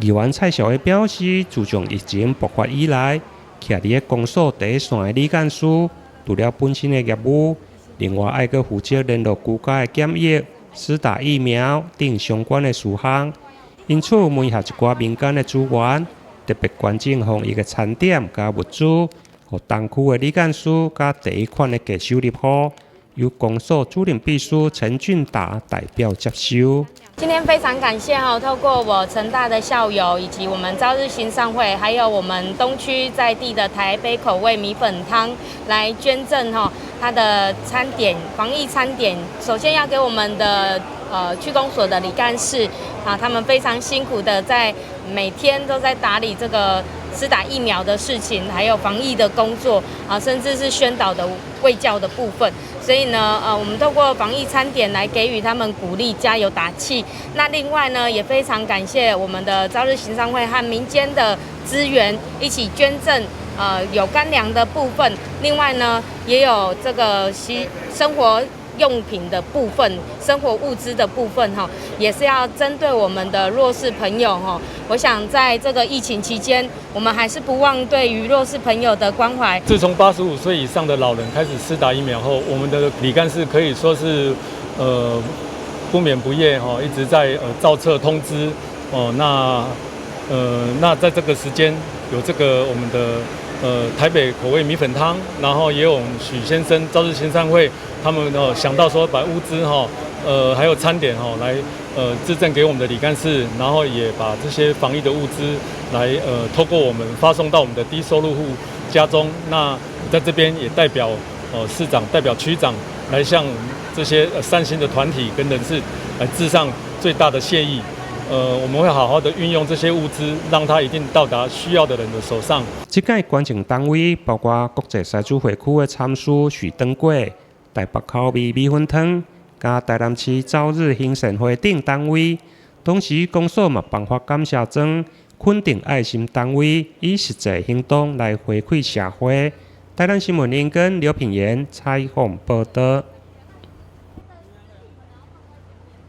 议员蔡小伟表示，自从疫情爆发以来，徛伫个公所第一线的李干事，除了本身的业务，另外还阁负责联络居家的检疫、施打疫苗等相关的事项。因此，问下一寡民间的资源，特别关注防疫的餐点加物资，互东区的李干事加第一款的价收入户，由公所主任秘书陈俊达代表接收。今天非常感谢透过我成大的校友，以及我们朝日行善会，还有我们东区在地的台北口味米粉汤来捐赠它的餐点，防疫餐点。首先要给我们的区公所的李干事他们非常辛苦的每天都在打理这个施打疫苗的事情，还有防疫的工作甚至是宣导的卫教的部分。所以呢，我们透过防疫餐点来给予他们鼓励、加油打气。那另外呢，也非常感谢我们的朝日行善会和民间的资源一起捐赠，有干粮的部分，另外呢，也有这个生活用品的部分、生活物资的部分也是要针对我们的弱势朋友我想在这个疫情期间，我们还是不忘对于弱势朋友的关怀。自从85岁以上的老人开始施打疫苗后，我们的李干事可以说是不眠不夜一直在造册通知那在这个时间有这个我们的台北口味米粉汤，然后也有许先生朝日行善会他们想到说把物资还有餐点来致赠给我们的李干事，然后也把这些防疫的物资来透过我们发送到我们的低收入户家中。那在这边也代表市长、代表区长来向这些善心的团体跟人士来致上最大的谢意。我们会好好的运用这些物资，让它一定到达需要的人的手上。这届捐赠单位包括国际西主会区的参事许登贵、台北口味米粉汤，加台南市朝日行善会等单位。同时，公所嘛颁发感谢状，肯定爱心单位以实际行动来回馈社会。台南新闻联跟刘品言采访报道。